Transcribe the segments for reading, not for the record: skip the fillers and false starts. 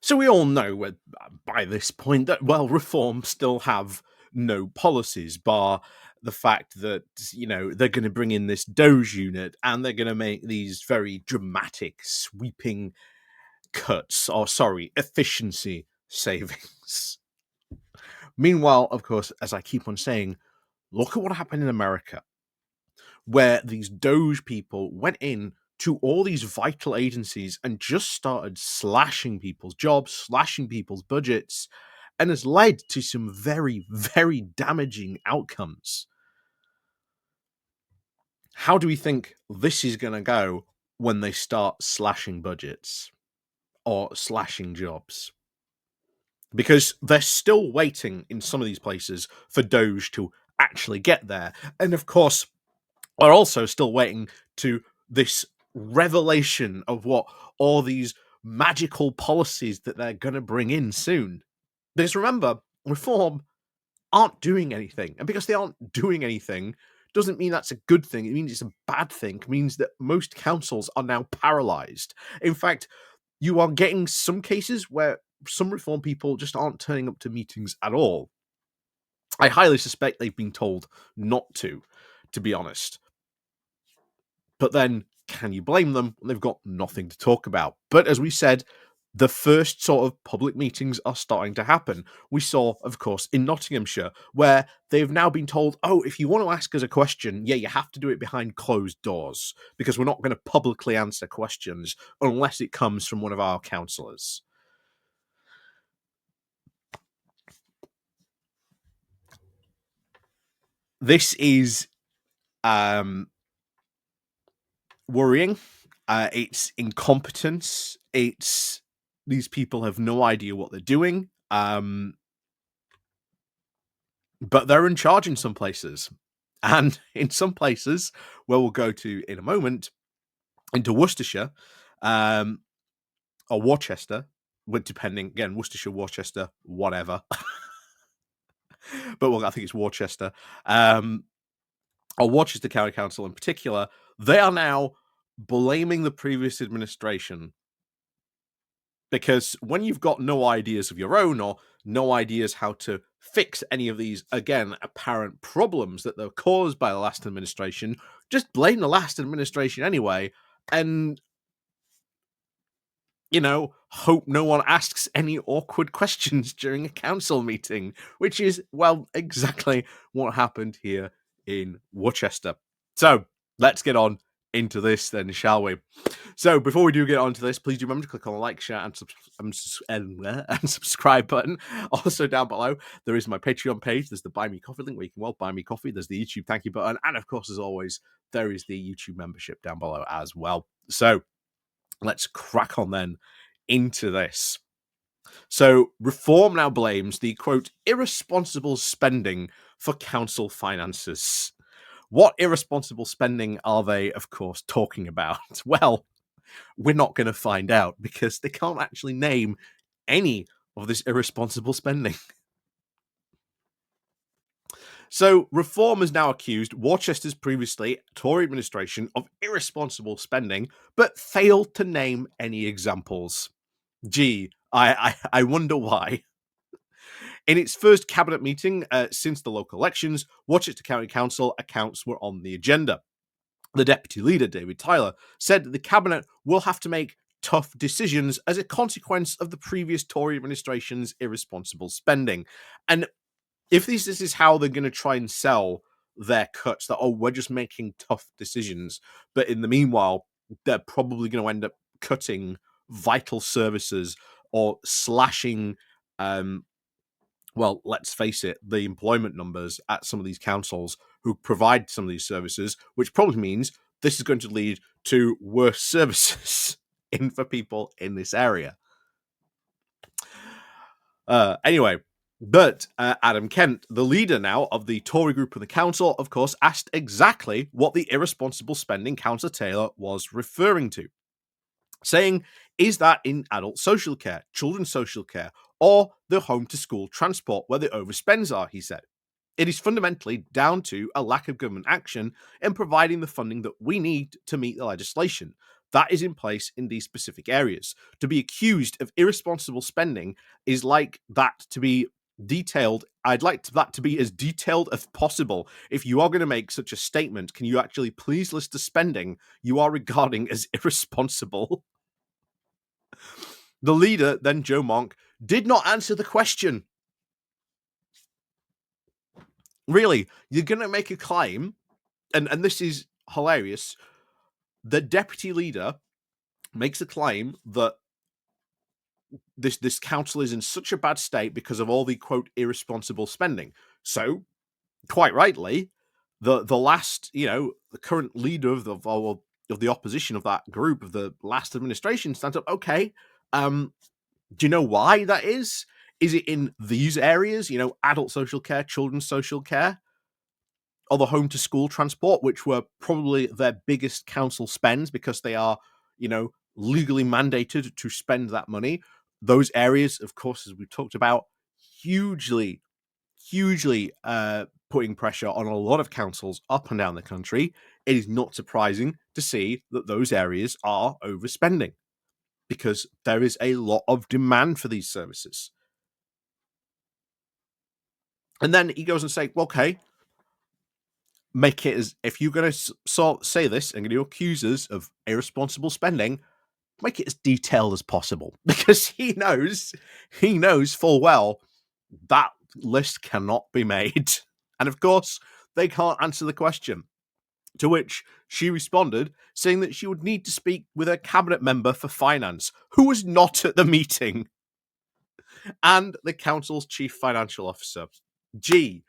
So we all know by this point that, well, Reform still have no policies, bar the fact that, they're going to bring in this Doge unit and they're going to make these very dramatic, sweeping cuts, or sorry, efficiency savings. Meanwhile, of course, as I keep on saying, look at what happened in America, where these Doge people went in to all these vital agencies and just started slashing people's jobs, slashing people's budgets, and has led to some very, very damaging outcomes. How do we think this is going to go when they start slashing budgets or slashing jobs? Because they're still waiting in some of these places for Doge to actually get there. And of course, are also still waiting to this revelation of what all these magical policies that they're going to bring in soon. Because remember, Reform aren't doing anything. And because they aren't doing anything doesn't mean that's a good thing. It means it's a bad thing. It means that most councils are now paralyzed. In fact, you are getting some cases where some Reform people just aren't turning up to meetings at all. I highly suspect they've been told not to be honest. But then, can you blame them? They've got nothing to talk about. But as we said, the first sort of public meetings are starting to happen. We saw, of course, in Nottinghamshire, where they've now been told, oh, if you want to ask us a question, yeah, you have to do it behind closed doors, because we're not going to publicly answer questions unless it comes from one of our councillors. This is worrying. It's incompetence. It's these people have no idea what they're doing. But they're in charge in some places. And in some places, where we'll go to in a moment, into Worcestershire, or Worcester, depending, again, Worcestershire, Worcester, whatever. But I think it's Worcester. Or Worcestershire County Council in particular, they are now blaming the previous administration. Because when you've got no ideas of your own or no ideas how to fix any of these, again, apparent problems that they're caused by the last administration, just blame the last administration anyway, and, hope no one asks any awkward questions during a council meeting, which is, well, exactly what happened here in Worcester. So, let's get on into this then, shall we? So before we do get onto this, please do remember to click on the like, share, and subscribe button. Also down below, there is my Patreon page. There's the Buy Me Coffee link where you can buy me coffee. There's the YouTube thank you button. And of course, as always, there is the YouTube membership down below as well. So let's crack on then into this. So Reform now blames the, quote, irresponsible spending for council finances. What irresponsible spending are they, of course, talking about? Well, we're not going to find out because they can't actually name any of this irresponsible spending. So Reform has now accused Worcester's previously Tory administration of irresponsible spending, but failed to name any examples. Gee, I wonder why. In its first cabinet meeting since the local elections, Worcestershire County Council accounts were on the agenda. The deputy leader, David Tyler, said that the cabinet will have to make tough decisions as a consequence of the previous Tory administration's irresponsible spending. And if this is how they're going to try and sell their cuts, that, oh, we're just making tough decisions, but in the meanwhile, they're probably going to end up cutting vital services or slashing well, let's face it, the employment numbers at some of these councils who provide some of these services, which probably means this is going to lead to worse services for people in this area. Anyway, but Adam Kent, the leader now of the Tory group in the council, of course, asked exactly what the irresponsible spending Councillor Taylor was referring to, saying, is that in adult social care, children's social care, or the home-to-school transport where the overspends are, he said. It is fundamentally down to a lack of government action in providing the funding that we need to meet the legislation. That is in place in these specific areas. To be accused of irresponsible spending is like that to be detailed. I'd like that to be as detailed as possible. If you are going to make such a statement, can you actually please list the spending you are regarding as irresponsible? The leader, then Joe Monk, did not answer the question. Really, you're going to make a claim, and this is hilarious. The deputy leader makes a claim that this council is in such a bad state because of all the quote irresponsible spending. So, quite rightly, the last, the current leader of the opposition of that group of the last administration stands up. Okay, do you know why that is? Is it in these areas? Adult social care, children's social care, or the home to school transport, which were probably their biggest council spends because they are, legally mandated to spend that money. Those areas, of course, as we talked about, hugely putting pressure on a lot of councils up and down the country. It is not surprising to see that those areas are overspending because there is a lot of demand for these services. And then he goes and say, well, okay, make it as, if you're going to say this and going to accuse us of irresponsible spending, make it as detailed as possible, because he knows full well that list cannot be made. And of course, they can't answer the question. To which she responded, saying that she would need to speak with a cabinet member for finance, who was not at the meeting, and the council's chief financial officer. Gee,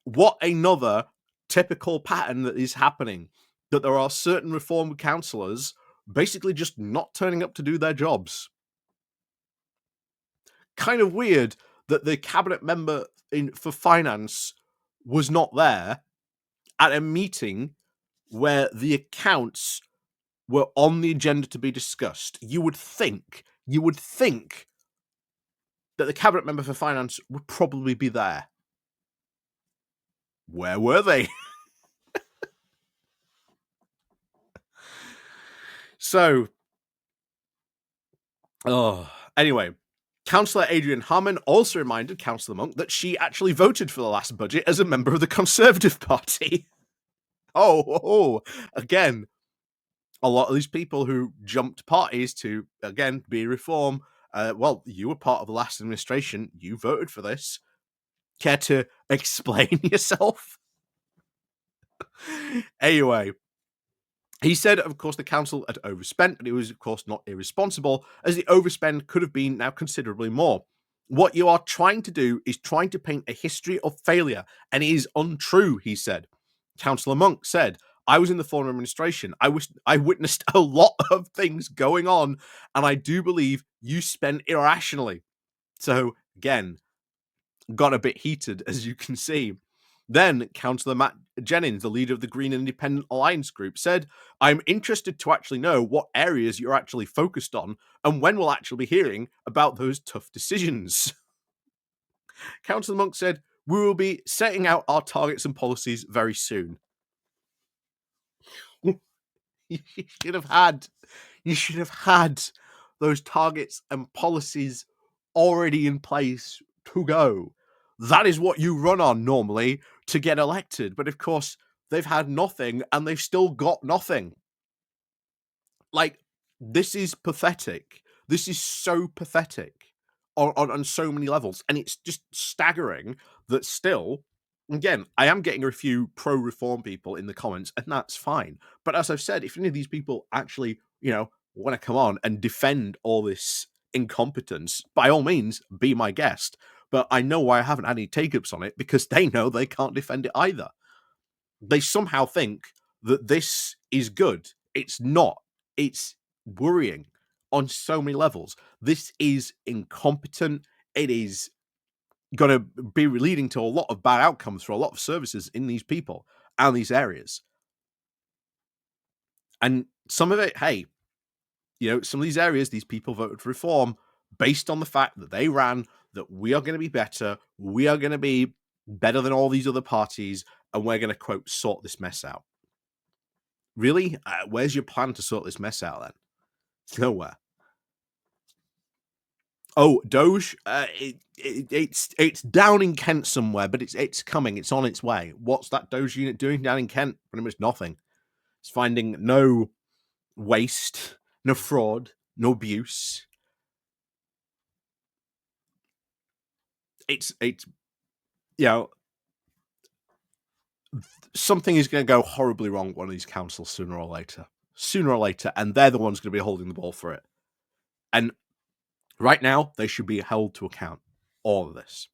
what another typical pattern that is happening, that there are certain reform councillors basically just not turning up to do their jobs. Kind of weird that the cabinet member for finance was not there at a meeting where the accounts were on the agenda to be discussed. You would think that the cabinet member for finance would probably be there. Where were they? So, anyway, Councillor Adrian Harmon also reminded Councillor Monk that she actually voted for the last budget as a member of the Conservative Party. Again, a lot of these people who jumped parties to, again, be reform, well, you were part of the last administration, you voted for this. Care to explain yourself? Anyway, he said, of course, the council had overspent, but it was, of course, not irresponsible, as the overspend could have been now considerably more. What you are trying to do is trying to paint a history of failure, and it is untrue, he said. Councillor Monk said, I was in the former administration. I witnessed a lot of things going on, and I do believe you spent irrationally. So, again, got a bit heated, as you can see. Then Councillor Matt Jennings, the leader of the Green Independent Alliance group, said, I'm interested to actually know what areas you're actually focused on and when we'll actually be hearing about those tough decisions. Councillor Monk said, we will be setting out our targets and policies very soon. You should have had those targets and policies already in place to go. That is what you run on normally to get elected. But of course, they've had nothing and they've still got nothing. Like, this is pathetic. This is so pathetic on so many levels. And it's just staggering that still, again, I am getting a few pro-reform people in the comments, and that's fine. But as I've said, if any of these people actually, want to come on and defend all this incompetence, by all means, be my guest. But I know why I haven't had any take-ups on it, because they know they can't defend it either. They somehow think that this is good. It's not. It's worrying on so many levels. This is incompetent. It is going to be leading to a lot of bad outcomes for a lot of services in these people and these areas. And some of it, hey, some of these areas, these people voted for reform based on the fact that they ran, that we are going to be better, we are going to be better than all these other parties, and we're going to, quote, sort this mess out. Really? Where's your plan to sort this mess out then? It's nowhere. Oh, Doge, it's down in Kent somewhere, but it's coming. It's on its way. What's that Doge unit doing down in Kent? Pretty much nothing. It's finding no waste, no fraud, no abuse. It's you know, something is going to go horribly wrong with one of these councils sooner or later. Sooner or later, and they're the ones going to be holding the ball for it. And right now, they should be held to account. All of this.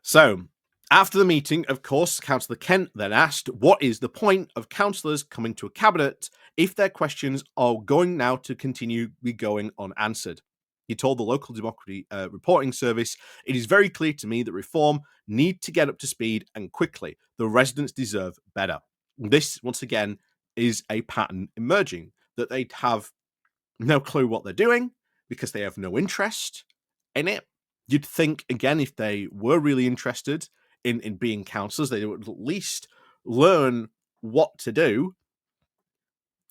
So, after the meeting, of course, Councillor Kent then asked, what is the point of councillors coming to a cabinet if their questions are going now to continue be going unanswered? He told the local democracy reporting service, it is very clear to me that reform need to get up to speed and quickly. The residents deserve better. This, once again, is a pattern emerging, that they have no clue what they're doing because they have no interest in it. You'd think, again, if they were really interested in being councillors, they would at least learn what to do.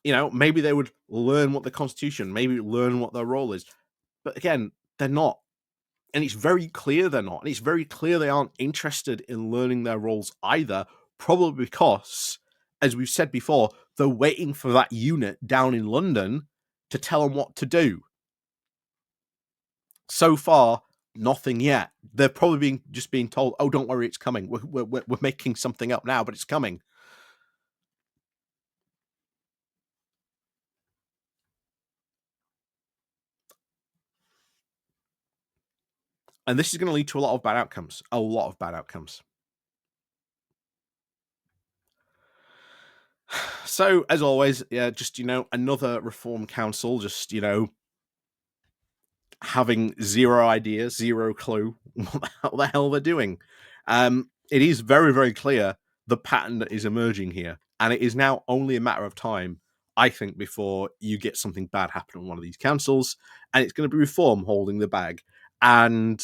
Maybe they would learn what the Constitution, maybe learn what their role is. But again, they're not. And it's very clear they're not. And it's very clear they aren't interested in learning their roles either, probably because, as we've said before, they're waiting for that unit down in London to tell them what to do. So far, nothing yet. They're probably just being told, oh, don't worry, it's coming. We're making something up now, but it's coming. And this is going to lead to a lot of bad outcomes. A lot of bad outcomes. So, as always, yeah, just, another reform council, just, having zero idea, zero clue what the hell they're doing. It is very, very clear the pattern that is emerging here. And it is now only a matter of time, I think, before you get something bad happen on one of these councils. And it's going to be reform holding the bag. And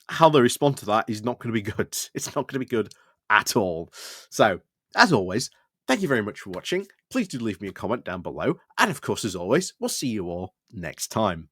how they respond to that is not going to be good. It's not going to be good at all. So, as always, thank you very much for watching. Please do leave me a comment down below. And of course, as always, we'll see you all next time.